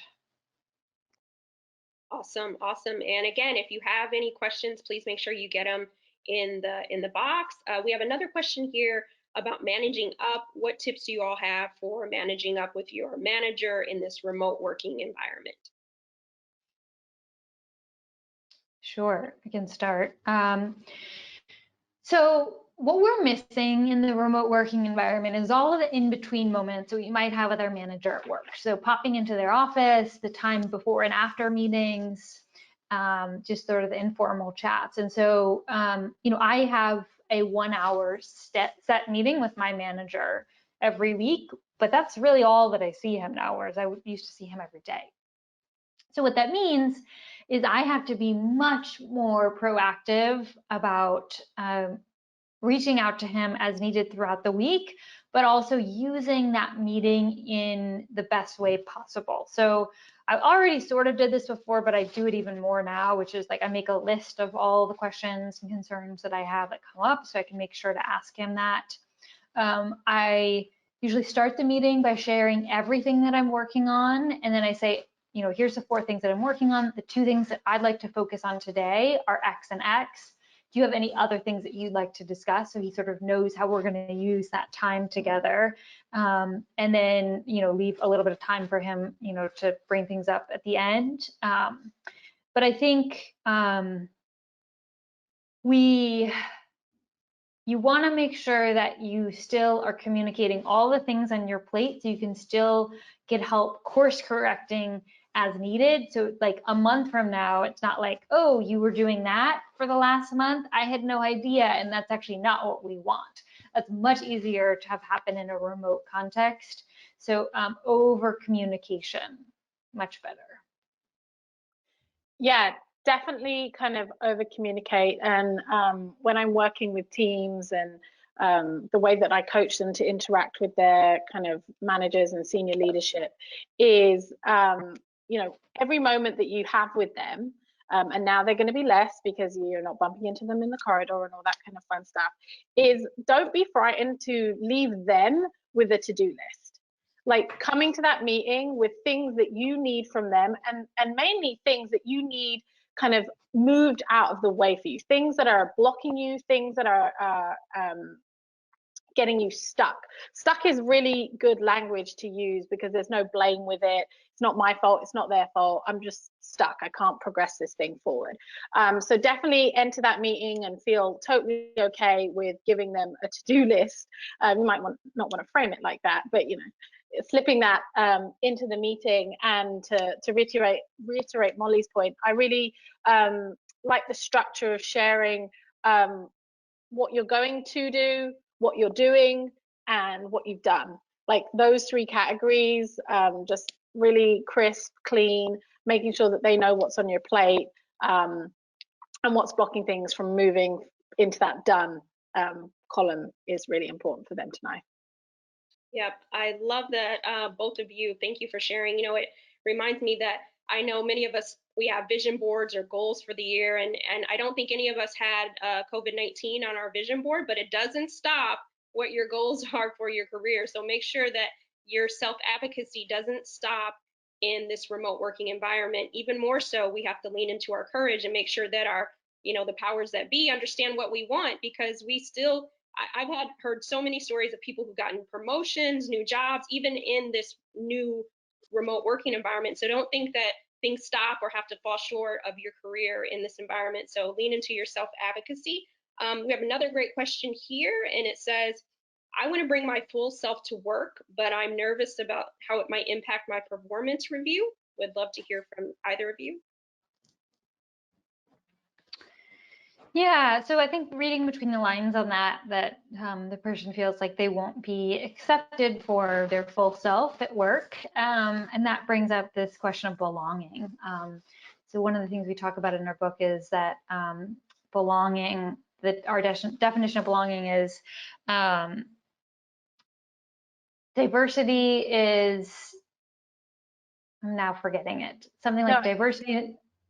Awesome, awesome. And again, if you have any questions, please make sure you get them in the box. We have another question here about managing up. What tips do you all have for managing up with your manager in this remote working environment? Sure, I can start. So what we're missing in the remote working environment is all of the in-between moments that we might have with our manager at work. So popping into their office, the time before and after meetings, just sort of the informal chats. And so, I have a 1-hour set meeting with my manager every week, but that's really all that I see him now, whereas I used to see him every day. So what that means is I have to be much more proactive about reaching out to him as needed throughout the week, but also using that meeting in the best way possible. So I already sort of did this before, but I do it even more now, which is like I make a list of all the questions and concerns that I have that come up, so I can make sure to ask him that. I usually start the meeting by sharing everything that I'm working on, and then I say, here's the 4 things that I'm working on. The 2 things that I'd like to focus on today are X and X. Do you have any other things that you'd like to discuss? So he sort of knows how we're going to use that time together. And then, leave a little bit of time for him, to bring things up at the end. But I think you want to make sure that you still are communicating all the things on your plate so you can still get help course correcting as needed. So like a month from now, it's not like, oh, you were doing that for the last month. I had no idea. And that's actually not what we want. That's much easier to have happen in a remote context. So over communication, much better. Yeah, definitely kind of over communicate. And when I'm working with teams and the way that I coach them to interact with their kind of managers and senior leadership is, every moment that you have with them, and now they're going to be less because you're not bumping into them in the corridor and all that kind of fun stuff, is don't be frightened to leave them with a to-do list. Like coming to that meeting with things that you need from them, and mainly things that you need kind of moved out of the way for you, things that are blocking you, things that are getting you stuck. Stuck is really good language to use because there's no blame with it. It's not my fault, it's not their fault. I'm just stuck. I can't progress this thing forward. So definitely enter that meeting and feel totally okay with giving them a to-do list. You might not want to frame it like that, but you know, slipping that into the meeting. And to reiterate Mollie's point, I really like the structure of sharing what you're going to do, what you're doing, and what you've done. Like those three categories, just really crisp, clean, making sure that they know what's on your plate and what's blocking things from moving into that done column is really important for them to know. Yep, I love that, both of you. Thank you for sharing. You know, it reminds me that I know many of us, we have vision boards or goals for the year, and I don't think any of us had COVID-19 on our vision board, but it doesn't stop what your goals are for your career. So make sure that your self-advocacy doesn't stop in this remote working environment. Even more so, we have to lean into our courage and make sure that our, you know, the powers that be understand what we want, because we still, I've heard so many stories of people who've gotten promotions, new jobs, even in this new remote working environment. So don't think that things stop or have to fall short of your career in this environment. So lean into your self-advocacy. We have another great question here, and it says, I want to bring my full self to work, but I'm nervous about how it might impact my performance review. Would love to hear from either of you. Yeah, so I think reading between the lines on that the person feels like they won't be accepted for their full self at work. And that brings up this question of belonging. So one of the things we talk about in our book is that belonging, that our definition of belonging is diversity is, I'm now forgetting it, something like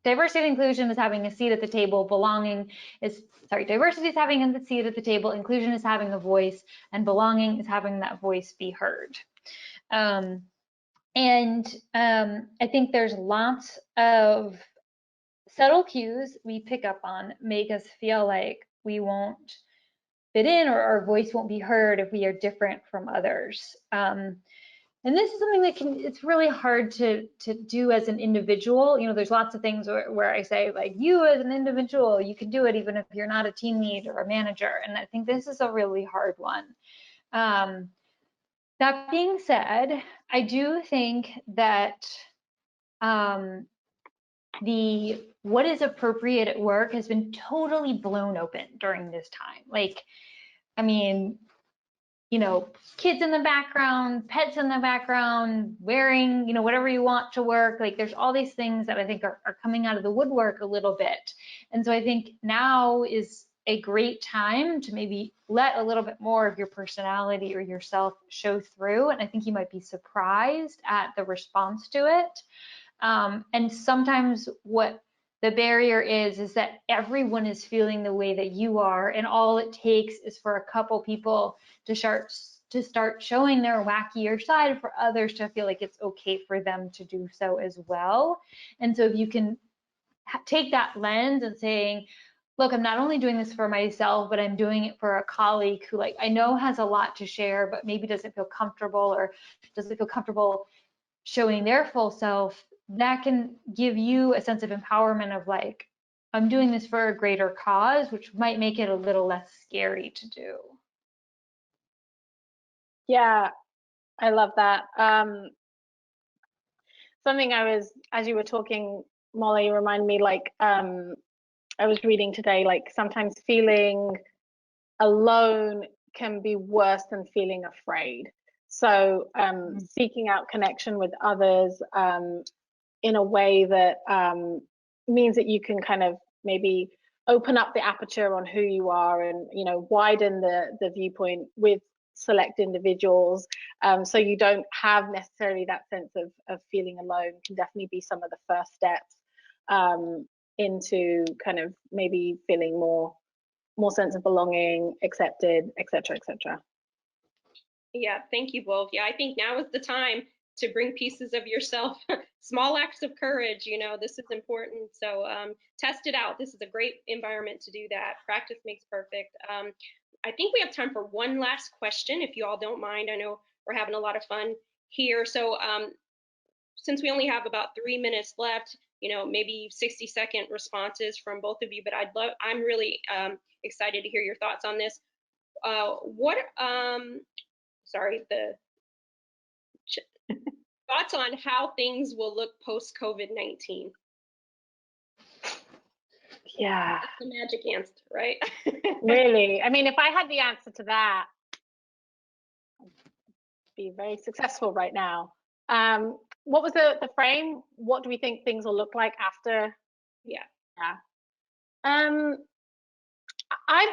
Diversity and inclusion is having a seat at the table. Diversity is having a seat at the table. Inclusion is having a voice, and belonging is having that voice be heard. I think there's lots of subtle cues we pick up on make us feel like we won't fit in or our voice won't be heard if we are different from others. And this is something that it's really hard to do as an individual. You know, there's lots of things where I say, like, you as an individual, you can do it even if you're not a team lead or a manager. And I think this is a really hard one. That being said, I do think that what is appropriate at work has been totally blown open during this time. Like, I mean, you know, kids in the background, pets in the background, wearing, you know, whatever you want to work. Like there's all these things that I think are coming out of the woodwork a little bit. And so I think now is a great time to maybe let a little bit more of your personality or yourself show through. And I think you might be surprised at the response to it. And sometimes what the barrier is that everyone is feeling the way that you are, and all it takes is for a couple people to start showing their wackier side for others to feel like it's okay for them to do so as well. And so if you can take that lens and saying, look, I'm not only doing this for myself, but I'm doing it for a colleague who, like, I know has a lot to share, but maybe doesn't feel comfortable or doesn't feel comfortable showing their full self, that can give you a sense of empowerment of like, I'm doing this for a greater cause, which might make it a little less scary to do. Yeah, I love that. Something as you were talking, Mollie, reminded me, like, I was reading today, like sometimes feeling alone can be worse than feeling afraid. So seeking out connection with others in a way that means that you can kind of maybe open up the aperture on who you are and, you know, widen the viewpoint with select individuals, so you don't have necessarily that sense of feeling alone, can definitely be some of the first steps into kind of maybe feeling more sense of belonging, accepted, etc., etc. Yeah, thank you both. Yeah, I think now is the time to bring pieces of yourself small acts of courage, this is important. So test it out. This is a great environment to do that. Practice makes perfect. I think we have time for one last question, if you all don't mind. I know we're having a lot of fun here. So since we only have about 3 minutes left, maybe 60-second responses from both of you, but I'm really excited to hear your thoughts on this. Thoughts on how things will look post-COVID-19? Yeah. That's the magic answer, right? Really? I mean, if I had the answer to that, I'd be very successful right now. What was the frame? What do we think things will look like after? Yeah. I've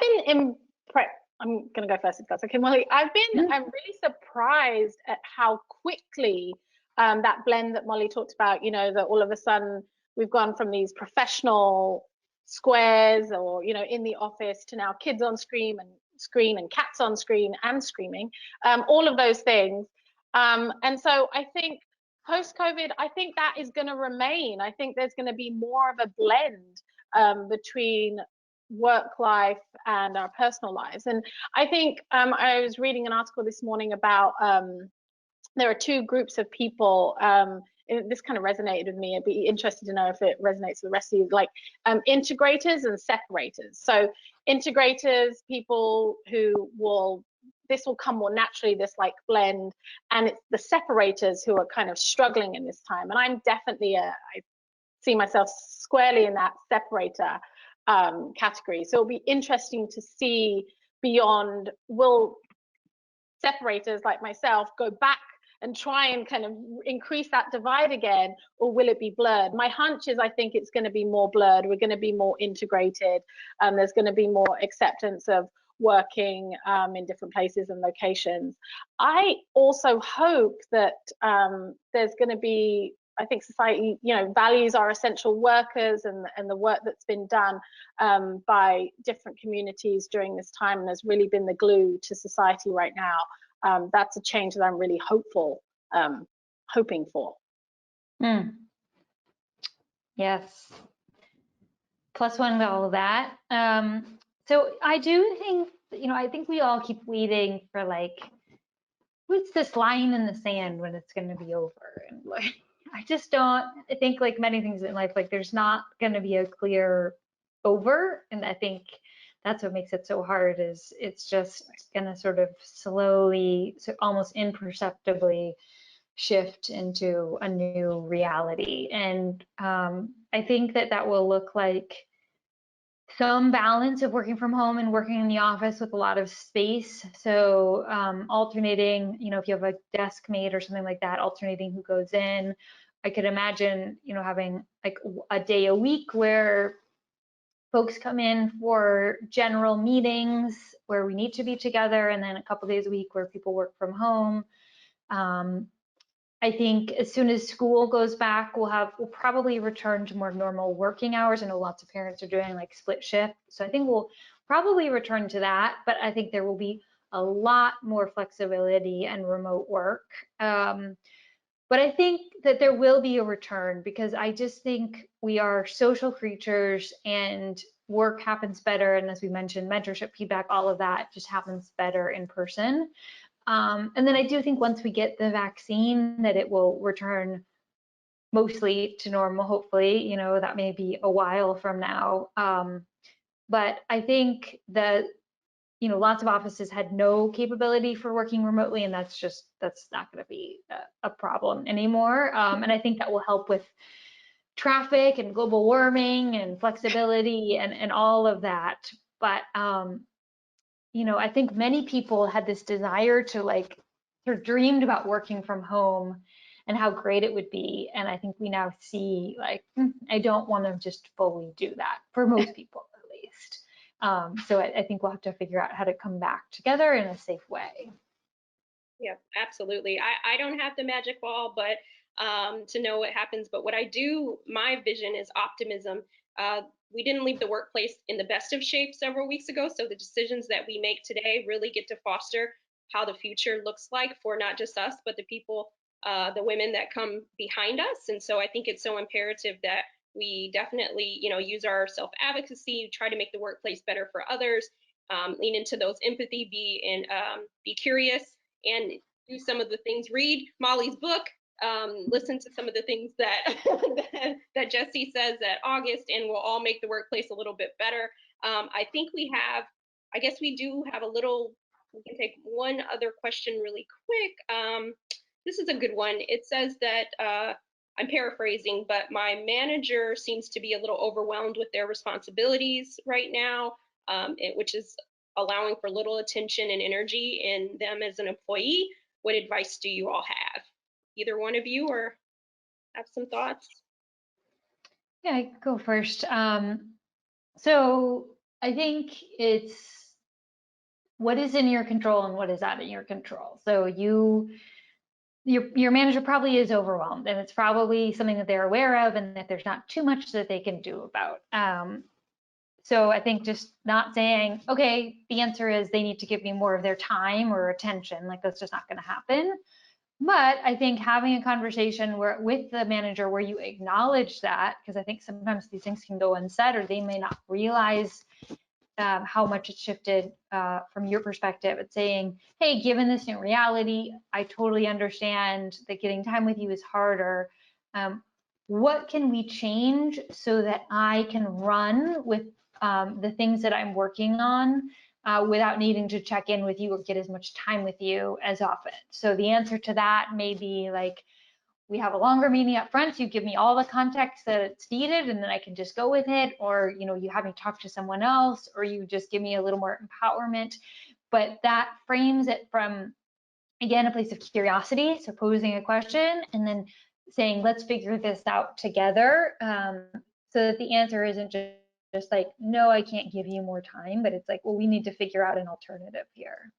been impressed. I'm going to go first if that's okay, Molly. I'm really surprised at how quickly that blend that Molly talked about, that all of a sudden we've gone from these professional squares or, in the office to now kids on screen and cats on screen and screaming, all of those things. And so I think post-COVID, I think that is going to remain. I think there's going to be more of a blend between work life and our personal lives. And I think I was reading an article this morning about there are two groups of people. This kind of resonated with me. I'd be interested to know if it resonates with the rest of you, like integrators and separators. So integrators, people who this will come more naturally, this like blend, and it's the separators who are kind of struggling in this time. And I'm definitely I see myself squarely in that separator category. So it'll be interesting to see beyond, will separators like myself go back and try and kind of increase that divide again, or will it be blurred? My hunch is I think it's going to be more blurred. We're going to be more integrated. There's going to be more acceptance of working in different places and locations. I also hope that there's going to be, I think society, values our essential workers and the work that's been done by different communities during this time, and has really been the glue to society right now. That's a change that I'm really hoping for. Yes. +1 to all of that. So I do think, I think we all keep waiting for like, what's this line in the sand when it's going to be over? And like, I just don't, I think like many things in life, like there's not going to be a clear over. And I think that's what makes it so hard, is it's just going to sort of slowly, so almost imperceptibly shift into a new reality. And I think that will look like some balance of working from home and working in the office with a lot of space. So alternating, if you have a desk mate or something like that, alternating who goes in. I could imagine, having like a day a week where folks come in for general meetings where we need to be together, and then a couple days a week where people work from home. I think as soon as school goes back, we'll probably return to more normal working hours. I know lots of parents are doing like split shift, so I think we'll probably return to that, but I think there will be a lot more flexibility and remote work. But I think that there will be a return, because I just think we are social creatures and work happens better. And as we mentioned, mentorship, feedback, all of that just happens better in person. And then I do think once we get the vaccine that it will return mostly to normal, hopefully, that may be a while from now. But I think that, lots of offices had no capability for working remotely, and that's not going to be a problem anymore. And I think that will help with traffic and global warming and flexibility and all of that. But I think many people had this desire to like, sort of dreamed about working from home and how great it would be. And I think we now see like, I don't want to just fully do that, for most people at least. So I think we'll have to figure out how to come back together in a safe way. Yeah, absolutely. I don't have the magic ball, but to know what happens. But what I do, my vision is optimism. We didn't leave the workplace in the best of shape several weeks ago, so the decisions that we make today really get to foster how the future looks like for not just us, but the people the women that come behind us. And so I think it's so imperative that we definitely, use our self-advocacy, try to make the workplace better for others, lean into those empathy, be curious, and do some of the things. Read Mollie's book, listen to some of the things that that Jessie says at August, and we'll all make the workplace a little bit better. I think I guess we do have we can take one other question really quick. This is a good one. It says that, I'm paraphrasing, but my manager seems to be a little overwhelmed with their responsibilities right now, which is allowing for little attention and energy in them as an employee. What advice do you all have? Either one of you, or have some thoughts? Yeah, I can go first. So I think it's what is in your control and what is out of your control. So your manager probably is overwhelmed, and it's probably something that they're aware of, and that there's not too much that they can do about. So I think just not saying, okay, the answer is they need to give me more of their time or attention, like that's just not going to happen. But I think having a conversation with the manager where you acknowledge that, because I think sometimes these things can go unsaid, or they may not realize how much it shifted from your perspective. It's saying, hey, given this new reality, I totally understand that getting time with you is harder. What can we change so that I can run with the things that I'm working on without needing to check in with you or get as much time with you as often? So the answer to that may be like, we have a longer meeting up front, so you give me all the context that it's needed, and then I can just go with it, or you have me talk to someone else, or you just give me a little more empowerment. But that frames it from, again, a place of curiosity, so posing a question and then saying, let's figure this out together, so that the answer isn't just like, no, I can't give you more time, but it's like, well, we need to figure out an alternative here.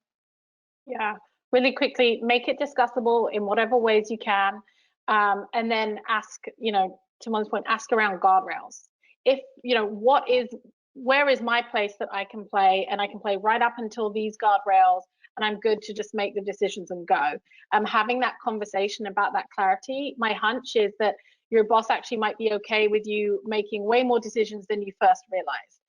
Yeah, really quickly, make it discussable in whatever ways you can. And then ask, to Molly's point, ask around guardrails. If, where is my place that I can play, and I can play right up until these guardrails, and I'm good to just make the decisions and go. Having that conversation about that clarity, my hunch is that your boss actually might be okay with you making way more decisions than you first realized.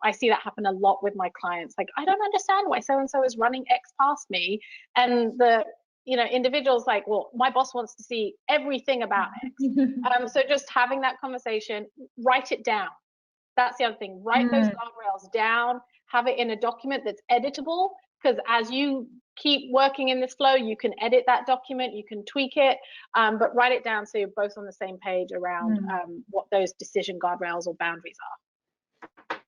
I see that happen a lot with my clients. Like, I don't understand why so-and-so is running X past me. And the individuals like, well, my boss wants to see everything about X. So just having that conversation, write it down. That's the other thing. Write those guardrails down, have it in a document that's editable, because as you keep working in this flow, you can edit that document, you can tweak it, but write it down so you're both on the same page around what those decision guardrails or boundaries are.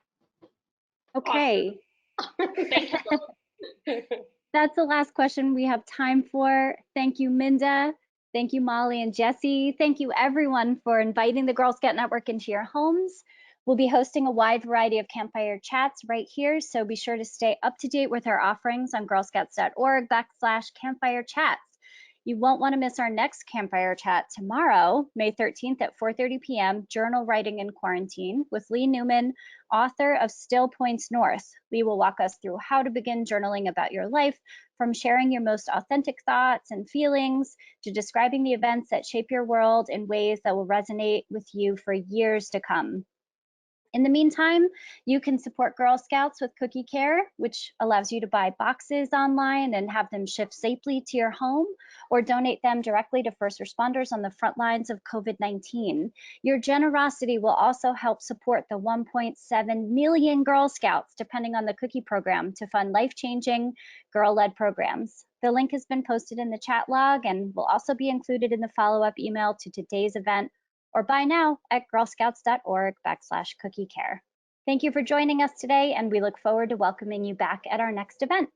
Okay. Awesome. Thank you. That's the last question we have time for. Thank you, Minda. Thank you, Mollie and Jessie. Thank you, everyone, for inviting the Girl Scout Network into your homes. We'll be hosting a wide variety of campfire chats right here, so be sure to stay up to date with our offerings on girlscouts.org/campfire chats. You won't want to miss our next campfire chat tomorrow, May 13th at 4:30 p.m., Journal Writing in Quarantine, with Lee Newman, author of Still Points North. Lee will walk us through how to begin journaling about your life, from sharing your most authentic thoughts and feelings to describing the events that shape your world in ways that will resonate with you for years to come. In the meantime, you can support Girl Scouts with Cookie Care, which allows you to buy boxes online and have them shipped safely to your home, or donate them directly to first responders on the front lines of COVID-19. Your generosity will also help support the 1.7 million Girl Scouts depending on the Cookie program to fund life-changing, girl-led programs. The link has been posted in the chat log and will also be included in the follow-up email to today's event, or buy now at girlscouts.org/cookiecare. Thank you for joining us today, and we look forward to welcoming you back at our next event.